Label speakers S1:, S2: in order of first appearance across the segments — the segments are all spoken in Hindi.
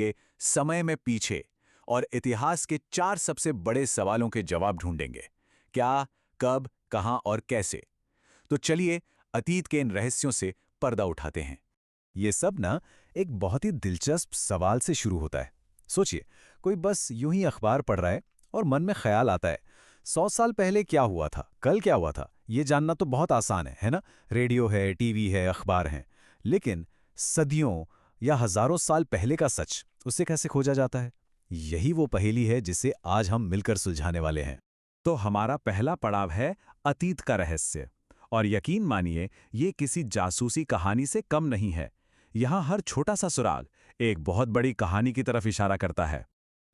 S1: के समय में पीछे और इतिहास के 4 सबसे बड़े सवालों के जवाब ढूंढेंगे। क्या, कब, कहां और कैसे। तो चलिए अतीत के इन रहस्यों से पर्दा उठाते हैं।
S2: ये सब ना एक बहुत ही दिलचस्प सवाल से शुरू होता है। सोचिए, कोई बस यूं ही अखबार पढ़ रहा है और मन में ख्याल आता है, 100 साल पहले क्या हुआ था, कल क्या हुआ था। ये जानना तो बहुत आसान है ना? रेडियो है, टीवी है, अखबार हैं। लेकिन सदियों या हजारों साल पहले का सच, उसे कैसे खोजा जाता है? यही वो पहेली है जिसे आज हम मिलकर सुलझाने वाले हैं।
S3: तो हमारा पहला पड़ाव है अतीत का रहस्य। और यकीन मानिए, ये किसी जासूसी कहानी से कम नहीं है। यहाँ हर छोटा सा सुराग एक बहुत बड़ी कहानी की तरफ इशारा करता है।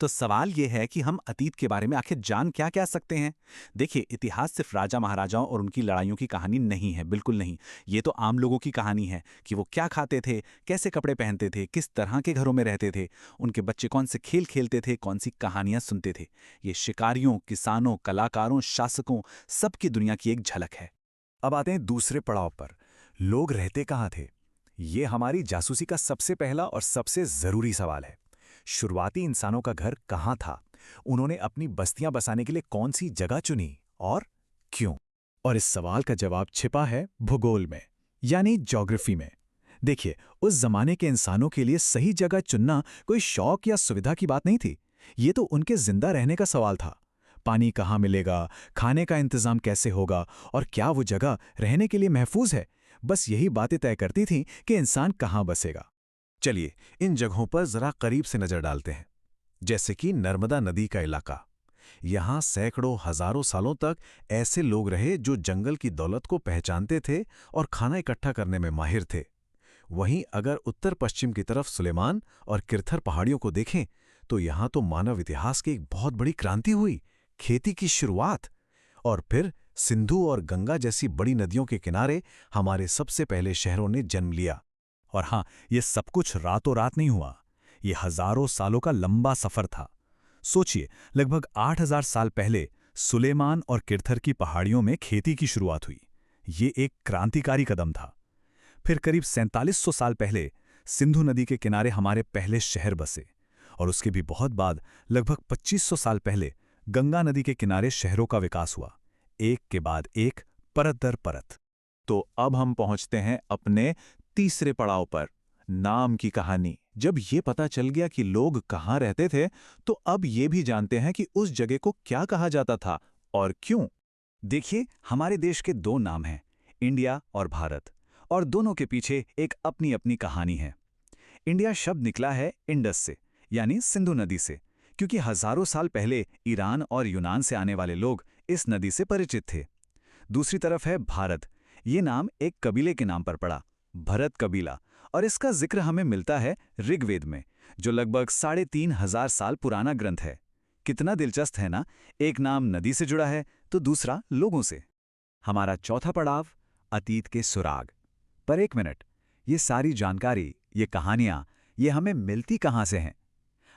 S4: तो सवाल यह है कि हम अतीत के बारे में आखिर जान क्या क्या सकते हैं। देखिए, इतिहास सिर्फ राजा महाराजाओं और उनकी लड़ाइयों की कहानी नहीं है, बिल्कुल नहीं। ये तो आम लोगों की कहानी है कि वो क्या खाते थे, कैसे कपड़े पहनते थे, किस तरह के घरों में रहते थे, उनके बच्चे कौन से खेल खेलते थे, कौन सी कहानियां सुनते थे। ये शिकारियों, किसानों, कलाकारों, शासकों, सबकी दुनिया की एक झलक है।
S2: अब आते हैं दूसरे पड़ाव पर। लोग रहते कहाँ थे? ये हमारी जासूसी का सबसे पहला और सबसे जरूरी सवाल है। शुरुआती इंसानों का घर कहाँ था? उन्होंने अपनी बस्तियां बसाने के लिए कौन सी जगह चुनी और क्यों? और इस सवाल का जवाब छिपा है भूगोल में, यानी ज्योग्राफी में। देखिए, उस जमाने के इंसानों के लिए सही जगह चुनना कोई शौक या सुविधा की बात नहीं थी। ये तो उनके जिंदा रहने का सवाल था। पानी कहाँ मिलेगा, खाने का इंतजाम कैसे होगा और क्या वो जगह रहने के लिए महफूज है, बस यही बातें तय करती थीं कि इंसान कहाँ बसेगा। चलिए इन जगहों पर जरा करीब से नजर डालते हैं। जैसे कि नर्मदा नदी का इलाका। यहाँ सैकड़ों हजारों सालों तक ऐसे लोग रहे जो जंगल की दौलत को पहचानते थे और खाना इकट्ठा करने में माहिर थे। वहीं अगर उत्तर पश्चिम की तरफ सुलेमान और किरथर पहाड़ियों को देखें तो यहाँ तो मानव इतिहास की एक बहुत बड़ी क्रांति हुई, खेती की शुरुआत। और फिर सिंधु और गंगा जैसी बड़ी नदियों के किनारे हमारे सबसे पहले शहरों ने जन्म लिया। और हाँ, ये सब कुछ रातों रात नहीं हुआ। ये हजारों सालों का लंबा सफर था। सोचिए, लगभग 8000 साल पहले सुलेमान और किरथर की पहाड़ियों में खेती की शुरुआत हुई। ये एक क्रांतिकारी कदम था। फिर करीब 4700 साल पहले सिंधु नदी के किनारे हमारे पहले शहर बसे। और उसके भी बहुत बाद लगभग 2500 साल पहले गंगा नदी के किनारे शहरों का विकास हुआ, एक के बाद एक, परत दर परत।
S1: तो अब हम पहुंचते हैं अपने तीसरे पड़ाव पर, नाम की कहानी। जब ये पता चल गया कि लोग कहाँ रहते थे, तो अब ये भी जानते हैं कि उस जगह को क्या कहा जाता था और क्यों।
S4: देखिए, हमारे देश के 2 नाम हैं, इंडिया और भारत, और दोनों के पीछे एक अपनी अपनी कहानी है। इंडिया शब्द निकला है इंडस से, यानी सिंधु नदी से, क्योंकि हजारों साल पहले ईरान और यूनान से आने वाले लोग इस नदी से परिचित थे। दूसरी तरफ है भारत। ये नाम एक कबीले के नाम पर पड़ा, भरत कबीला, और इसका जिक्र हमें मिलता है ऋग्वेद में, जो लगभग 3500 साल पुराना ग्रंथ है। कितना दिलचस्प है ना, एक नाम नदी से जुड़ा है तो दूसरा लोगों से।
S2: हमारा चौथा पड़ाव, अतीत के सुराग। पर एक मिनट, ये सारी जानकारी, ये कहानियां, ये हमें मिलती कहाँ से हैं?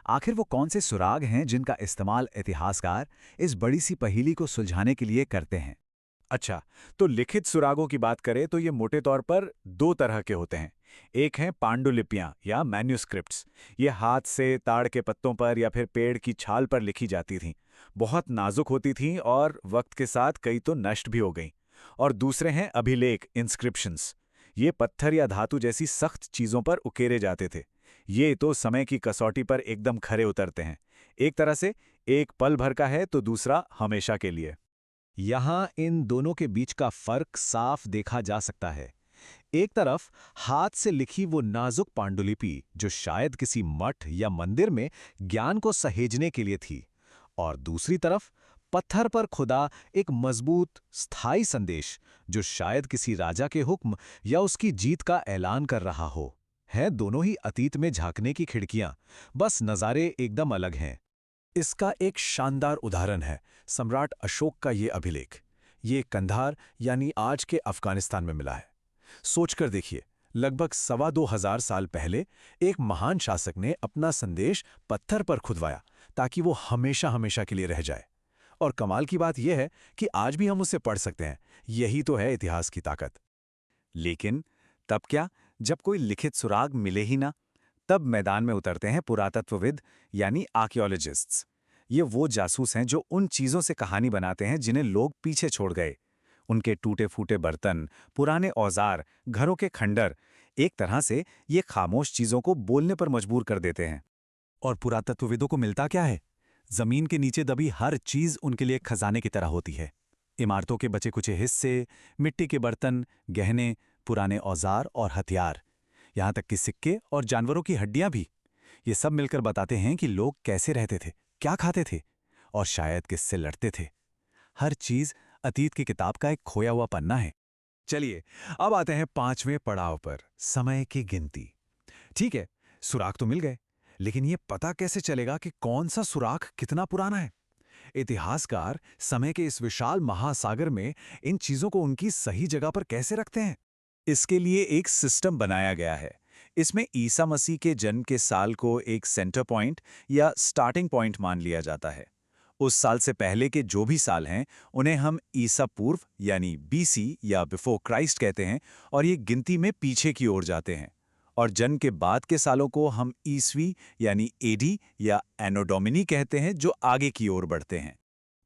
S2: आखिर वो कौन से सुराग हैं जिनका इस्तेमाल इतिहासकार इस बड़ी सी पहेली को सुलझाने के लिए करते हैं?
S1: अच्छा, तो लिखित सुरागों की बात करें तो ये मोटे तौर पर 2 तरह के होते हैं। एक हैं पांडुलिपियां या मैन्युस्क्रिप्ट्स। ये हाथ से ताड़ के पत्तों पर या फिर पेड़ की छाल पर लिखी जाती थीं। बहुत नाजुक होती थीं और वक्त के साथ कई तो नष्ट भी हो गईं। और दूसरे हैं अभिलेख, इंस्क्रिप्शंस। ये पत्थर या धातु जैसी सख्त चीजों पर उकेरे जाते थे। ये तो समय की कसौटी पर एकदम खरे उतरते हैं। एक तरह से एक पल भर का है तो दूसरा हमेशा के लिए।
S2: यहां इन दोनों के बीच का फर्क साफ देखा जा सकता है। एक तरफ हाथ से लिखी वो नाजुक पांडुलिपि जो शायद किसी मठ या मंदिर में ज्ञान को सहेजने के लिए थी, और दूसरी तरफ पत्थर पर खुदा एक मजबूत, स्थायी संदेश जो शायद किसी राजा के हुक्म या उसकी जीत का ऐलान कर रहा हो। है दोनों ही अतीत में झांकने की खिड़कियां, बस नज़ारे एकदम अलग हैं। इसका एक शानदार उदाहरण है सम्राट अशोक का ये अभिलेख। ये कंधार यानी आज के अफगानिस्तान में मिला है। सोचकर देखिए, लगभग 2,200 साल पहले एक महान शासक ने अपना संदेश पत्थर पर खुदवाया ताकि वो हमेशा हमेशा के लिए रह जाए। और कमाल की बात यह है कि आज भी हम उसे पढ़ सकते हैं। यही तो है इतिहास की ताकत।
S4: लेकिन तब क्या, जब कोई लिखित सुराग मिले ही ना?
S2: तब मैदान में उतरते हैं पुरातत्वविद यानी आर्कियोलॉजिस्ट्स। ये वो जासूस हैं जो उन चीज़ों से कहानी बनाते हैं जिन्हें लोग पीछे छोड़ गए। उनके टूटे-फूटे बर्तन, पुराने औजार, घरों के खंडर, एक तरह से ये खामोश चीज़ों को बोलने पर मजबूर कर देते हैं।
S4: और पुरातत्वविदों को मिलता क्या है? जमीन के नीचे दबी हर चीज उनके लिए खजाने की तरह होती है। इमारतों के बचे कुचे हिस्से, मिट्टी के बर्तन, गहने, पुराने औजार और हथियार, यहाँ तक कि सिक्के और जानवरों की हड्डियां भी। ये सब मिलकर बताते हैं कि लोग कैसे रहते थे, क्या खाते थे और शायद किससे लड़ते थे। हर चीज अतीत की किताब का एक खोया हुआ पन्ना है। चलिए अब आते हैं 5वें पड़ाव पर, समय की गिनती। ठीक है, सुराग तो मिल गए, लेकिन ये पता कैसे चलेगा कि कौन सा सुराग कितना पुराना है? इतिहासकार समय के इस विशाल महासागर में इन चीजों को उनकी सही जगह पर कैसे रखते हैं?
S2: इसके लिए एक सिस्टम बनाया गया है। इसमें ईसा मसीह के जन्म के साल को एक सेंटर पॉइंट या स्टार्टिंग पॉइंट मान लिया जाता है। उस साल से पहले के जो भी साल हैं, उन्हें हम ईसा पूर्व यानी बीसी या बिफोर क्राइस्ट कहते हैं और ये गिनती में पीछे की ओर जाते हैं। और जन्म के बाद के सालों को हम ईसवी यानी एडी या एनो डोमिनी कहते हैं, जो आगे की ओर बढ़ते हैं।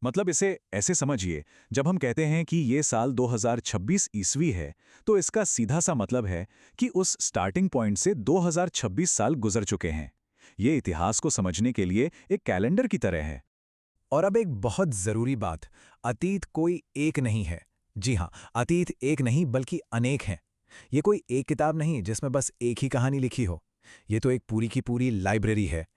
S3: मतलब इसे ऐसे समझिए, जब हम कहते हैं कि ये साल 2026 ईस्वी है, तो इसका सीधा सा मतलब है कि उस स्टार्टिंग पॉइंट से 2026 साल गुजर चुके हैं। ये इतिहास को समझने के लिए एक कैलेंडर की तरह है।
S4: और अब एक बहुत जरूरी बात, अतीत कोई एक नहीं है। जी हां, अतीत एक नहीं बल्कि अनेक हैं। ये कोई एक किताब नहीं जिसमें बस एक ही कहानी लिखी हो। ये तो एक पूरी की पूरी लाइब्रेरी है,